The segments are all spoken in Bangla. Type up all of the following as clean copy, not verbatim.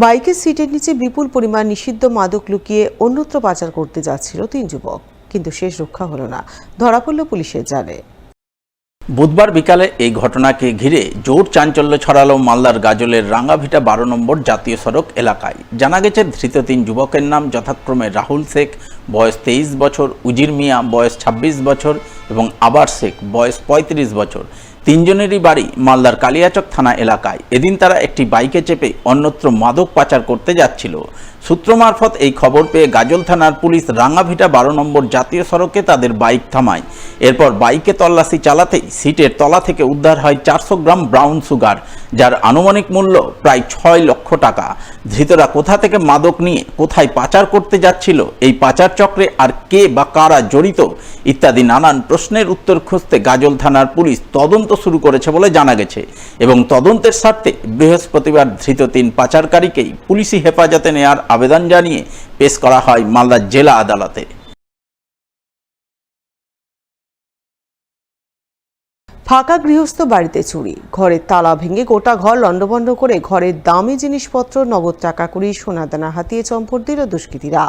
বাইকের সিটের নিচে বিপুল পরিমাণ নিষিদ্ধ মাদক লুকিয়ে অন্যত্র পাচার করতে যাচ্ছিল 3 যুবক, কিন্তু শেষ রক্ষা হলো না, ধরা পড়ল পুলিশের জালে। বুধবার বিকালে এই ঘটনাকে ঘিরে জোর চাঞ্চল্য ছড়ালো মালদার গাজলের রাঙ্গাভিটা 12 নম্বর জাতীয় সড়ক এলাকায়। জানা গেছে, ধৃত 3 যুবকের নাম যথাক্রমে রাহুল শেখ, বয়স 23 বছর, উজির মিয়া, বয়স 26 বছর এবং আবার শেখ, বয়স 35 বছর। তিনজনেরই বাড়ি মালদার কালিয়াচক থানা এলাকায়। এদিন তারা একটি বাইকে চেপে অন্যত্র মাদক পাচার করতে যাচ্ছিল। সূত্র মারফত এই খবর পেয়ে গাজল থানার পুলিশ রাঙ্গাভিটা 12 নম্বর জাতীয় সড়কে তাদের বাইক থামায়। এরপর বাইকে তল্লাশি চালাতেই সিটের তলা থেকে উদ্ধার হয় 400 গ্রাম ব্রাউন সুগার, যার আনুমানিক মূল্য প্রায় 6 লক্ষ টাকা। ধৃতরা কোথা থেকে মাদক নিয়ে কোথায় পাচার করতে যাচ্ছিল, এই পাচার চক্রে আর কে বা কারা জড়িত ইত্যাদি নানান প্রশ্নের উত্তর খুঁজতে গাজল থানার পুলিশ তদন্ত শুরু করেছে বলে জানা গেছে এবং তদন্তের স্বার্থে বৃহস্পতিবার ধৃত 3 পাচারকারীকেই পুলিশি হেফাজতে নেওয়ার আবেদন জানিয়ে পেশ করা হয় মালদা জেলা আদালতে। ফাঁকা গৃহস্থ বাড়িতে চুরি, ঘরের তালা ভেঙে গোটা ঘর লণ্ডভণ্ড করে ঘরের দামি জিনিসপত্র, নগদ টাকা কুড়ি, সোনাদানা হাতিয়ে চম্পট দিল দুষ্কৃতীরা।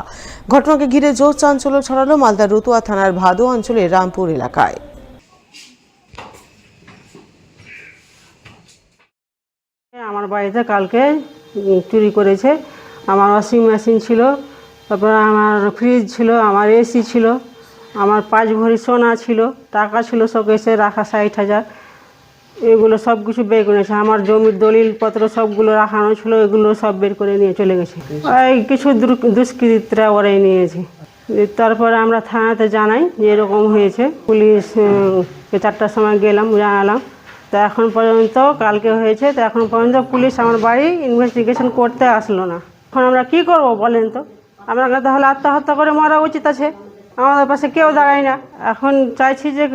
ঘটনাকে ঘিরে জোর চাঞ্চল্য ছড়ালো মালদার রতুয়া থানার ভাদো অঞ্চলের রামপুর এলাকায়। আমার বাড়িতে কালকে চুরি করেছে। আমার ওয়াশিং মেশিন ছিল, তারপরে আমার ফ্রিজ ছিল, আমার এসি ছিল, আমার 5 ভরি সোনা ছিল, টাকা ছিল শোকেসে রাখা 60,000। এগুলো সব কিছু বের করেছে। আমার জমির দলিলপত্র সবগুলো রাখানো ছিল, এগুলো সব বের করে নিয়ে চলে গেছে। এই কিছু দুষ্কৃতীরা ওরাই নিয়েছে। তারপরে আমরা থানাতে জানাই যে এরকম হয়েছে। পুলিশ 4টার সময় গেলাম, জানালাম। তো এখন পর্যন্ত, কালকে হয়েছে, তো এখন পর্যন্ত পুলিশ আমার বাড়ি ইনভেস্টিগেশন করতে আসলো না। এখন আমরা কি করব বলেন তো? আমরা তাহলে আত্মহত্যা করে মরা উচিত আছে। আমাদের পাশে কেউ দাঁড়ায় না। এখন চাইছি যে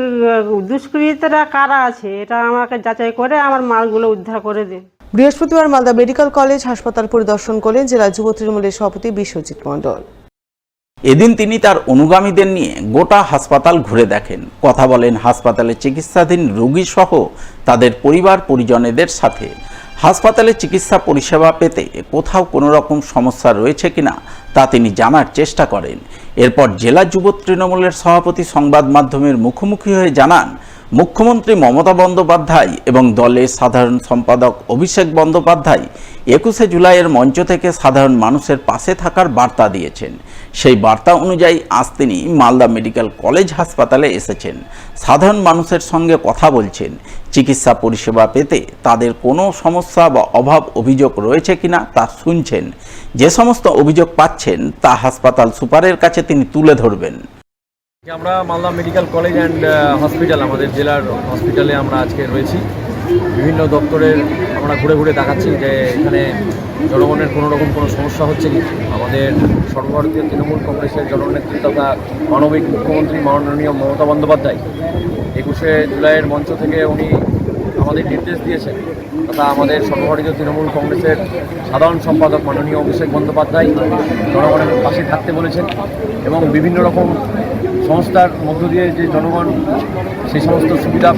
দুষ্কৃতীরা কারা আছে এটা আমাকে যাচাই করে আমার মালগুলো উদ্ধার করে দিন। বৃহস্পতিবার মালদা মেডিকেল কলেজ হাসপাতাল পরিদর্শন করলেন জেলা যুব তৃণমূলের সভাপতি বিশ্বজিৎ মণ্ডল। এদিন তিনি তার অনুগামীদের নিয়ে গোটা হাসপাতাল ঘুরে দেখেন, কথা বলেন হাসপাতালে চিকিৎসাধীন রোগী সহ তাদের পরিবার পরিজনেদের সাথে। হাসপাতালে চিকিৎসা পরিষেবা পেতে কোথাও কোনো রকম সমস্যা রয়েছে কিনা তা তিনি জানার চেষ্টা করেন। এরপর জেলা যুব তৃণমূলের সভাপতি সংবাদ মাধ্যমের মুখোমুখি হয়ে জানান, মুখ্যমন্ত্রী মমতা বন্দ্যোপাধ্যায় এবং দলের সাধারণ সম্পাদক অভিষেক বন্দ্যোপাধ্যায় 21শে জুলাইয়ের মঞ্চ থেকে সাধারণ মানুষের পাশে থাকার বার্তা দিয়েছেন। সেই বার্তা অনুযায়ী আজ তিনি মালদা মেডিকেল কলেজ হাসপাতালে এসেছেন। সাধারণ মানুষের সঙ্গে কথা বলছেন, চিকিৎসা পরিষেবা পেতে তাদের কোনো সমস্যা বা অভাব অভিযোগ রয়েছে কিনা তা শুনছেন। যে সমস্ত অভিযোগ পাচ্ছেন তা হাসপাতাল সুপারের কাছে তিনি তুলে ধরবেন। আমরা Malda medical college and hospital, আমাদের জেলার হসপিটালে আমরা আজকে রয়েছি। বিভিন্ন দপ্তরের আমরা ঘুরে ঘুরে দেখাচ্ছি যে এখানে জনগণের কোনো রকম কোনো সমস্যা হচ্ছে কি। আমাদের সর্বভারতীয় তৃণমূল কংগ্রেসের জননেত্রী তথা মানবিক মুখ্যমন্ত্রী মাননীয় মমতা বন্দ্যোপাধ্যায় 21শে জুলাইয়ের মঞ্চ থেকে উনি আমাদের নির্দেশ দিয়েছেন, তথা আমাদের সর্বভারতীয় তৃণমূল কংগ্রেসের সাধারণ সম্পাদক মাননীয় অভিষেক বন্দ্যোপাধ্যায় জনগণের পাশে থাকতে বলেছেন এবং বিভিন্ন রকম সংস্থার মধ্য দিয়ে যে জনগণ সেই সমস্ত সুবিধা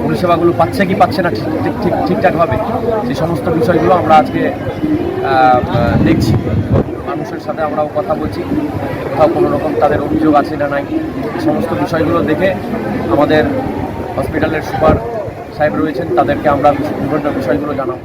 পরিষেবাগুলো পাচ্ছে কি পাচ্ছে না ঠিকঠাকভাবে, সেই সমস্ত বিষয়গুলো আমরা আজকে দেখছি। মানুষের সাথে আমরাও কথা বলছি, কোথাও কোনো রকম তাদের অভিযোগ আছে না নাই, এই সমস্ত বিষয়গুলো দেখে আমাদের হসপিটালের সুপার সাহেব রয়েছেন, তাদেরকে আমরা বিভিন্ন বিষয়গুলো জানাবো।